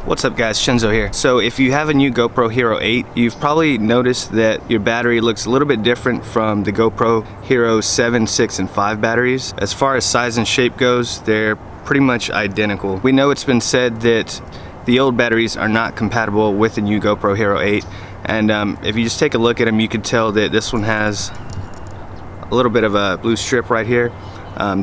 What's up guys, Shinzo here. So if you have a new GoPro Hero 8, you've probably noticed that your battery looks a little bit different from the GoPro Hero 7, 6, and 5 batteries. As far as size and shape goes, they're pretty much identical. We know it's been said that the old batteries are not compatible with the new GoPro Hero 8, and if you just take a look at them, you can tell that this one has a little bit of a blue strip right here.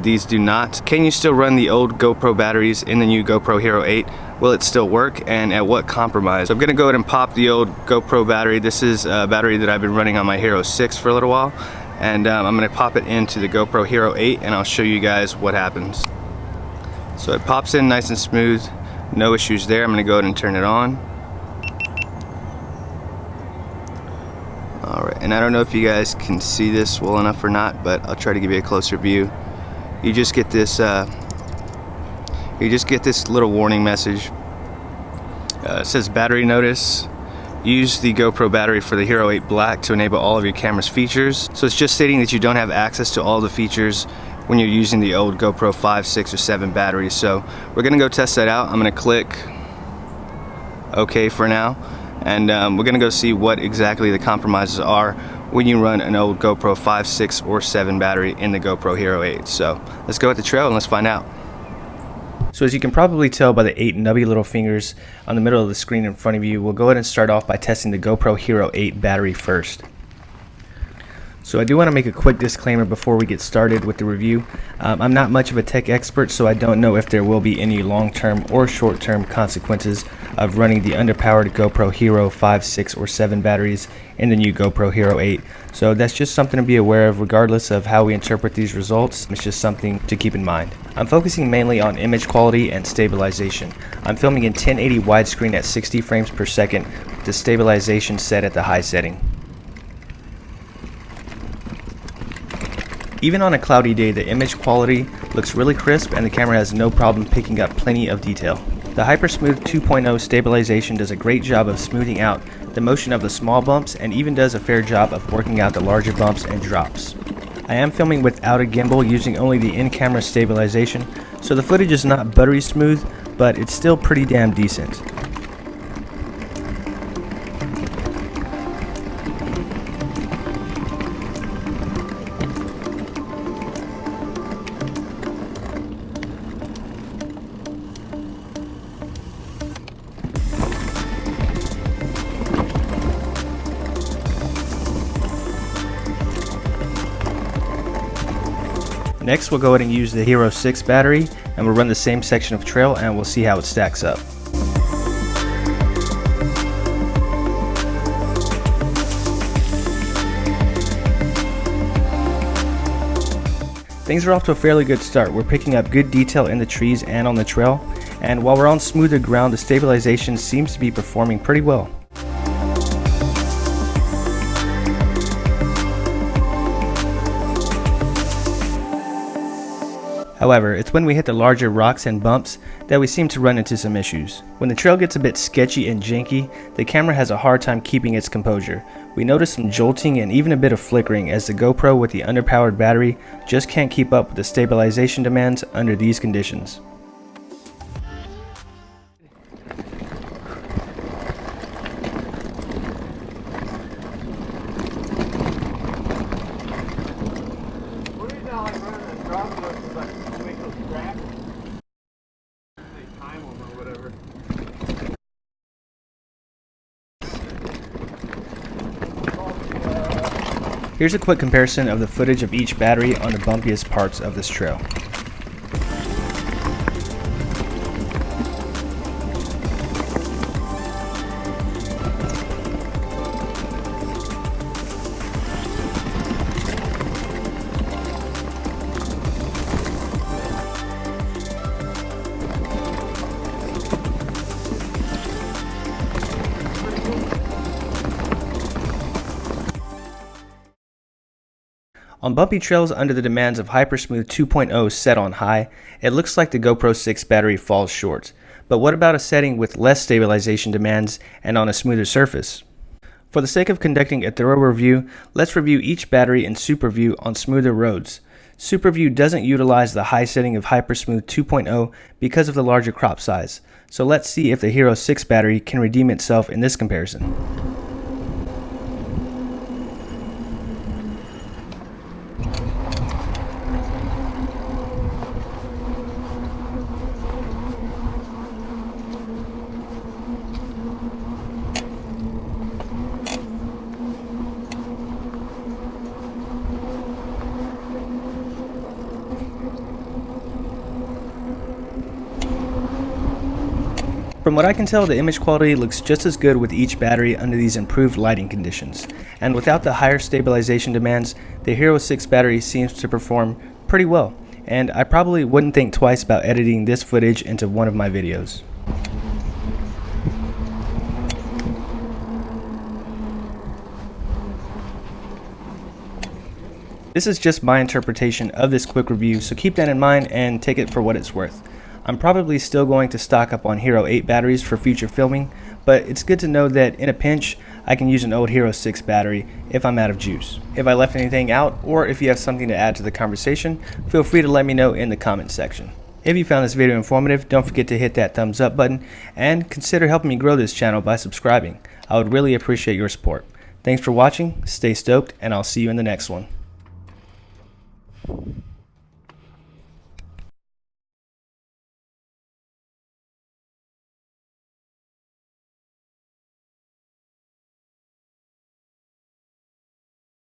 These do not. Can you still run the old GoPro batteries in the new GoPro Hero 8? Will it still work, and at what compromise? So I'm gonna go ahead and pop the old GoPro battery. This is a battery that I've been running on my Hero 6 for a little while, and I'm gonna pop it into the GoPro Hero 8 and I'll show you guys what happens. So it pops in nice and smooth, no issues there. I'm gonna go ahead and turn it on. Alright, and I don't know if you guys can see this well enough or not, but I'll try to give you a closer view. You just get this little warning message. It says battery notice. Use the GoPro battery for the Hero 8 Black to enable all of your camera's features. So it's just stating that you don't have access to all the features when you're using the old GoPro 5, 6, or 7 batteries. So we're gonna go test that out. I'm gonna click OK for now, and we're gonna go see what exactly the compromises are when you run an old GoPro 5, 6, or 7 battery in the GoPro Hero 8. So let's go at the trail and let's find out. So as you can probably tell by the 8 nubby little fingers on the middle of the screen in front of you, we'll go ahead and start off by testing the GoPro Hero 8 battery first. So I do want to make a quick disclaimer before we get started with the review. I'm not much of a tech expert, so I don't know if there will be any long-term or short-term consequences of running the underpowered GoPro Hero 5, 6, or 7 batteries in the new GoPro Hero 8. So that's just something to be aware of regardless of how we interpret these results. It's just something to keep in mind. I'm focusing mainly on image quality and stabilization. I'm filming in 1080 widescreen at 60 frames per second with the stabilization set at the high setting. Even on a cloudy day, the image quality looks really crisp and the camera has no problem picking up plenty of detail. The HyperSmooth 2.0 stabilization does a great job of smoothing out the motion of the small bumps and even does a fair job of working out the larger bumps and drops. I am filming without a gimbal using only the in-camera stabilization, so the footage is not buttery smooth, but it's still pretty damn decent. Next, we'll go ahead and use the Hero 6 battery, and we'll run the same section of trail and we'll see how it stacks up. Things are off to a fairly good start. We're picking up good detail in the trees and on the trail, and while we're on smoother ground, the stabilization seems to be performing pretty well. However, it's when we hit the larger rocks and bumps that we seem to run into some issues. When the trail gets a bit sketchy and janky, the camera has a hard time keeping its composure. We notice some jolting and even a bit of flickering as the GoPro with the underpowered battery just can't keep up with the stabilization demands under these conditions. Here's a quick comparison of the footage of each battery on the bumpiest parts of this trail. On bumpy trails under the demands of HyperSmooth 2.0 set on high, it looks like the GoPro 6 battery falls short. But what about a setting with less stabilization demands and on a smoother surface? For the sake of conducting a thorough review, let's review each battery in super view on smoother roads. Super View doesn't utilize the high setting of Hypersmooth 2.0 because of the larger crop size. So let's see if the Hero 6 battery can redeem itself in this comparison. From what I can tell, the image quality looks just as good with each battery under these improved lighting conditions. And without the higher stabilization demands, the Hero 6 battery seems to perform pretty well. And I probably wouldn't think twice about editing this footage into one of my videos. This is just my interpretation of this quick review, so keep that in mind and take it for what it's worth. I'm probably still going to stock up on Hero 8 batteries for future filming, but it's good to know that in a pinch, I can use an old Hero 6 battery if I'm out of juice. If I left anything out, or if you have something to add to the conversation, feel free to let me know in the comments section. If you found this video informative, don't forget to hit that thumbs up button, and consider helping me grow this channel by subscribing. I would really appreciate your support. Thanks for watching, stay stoked, and I'll see you in the next one.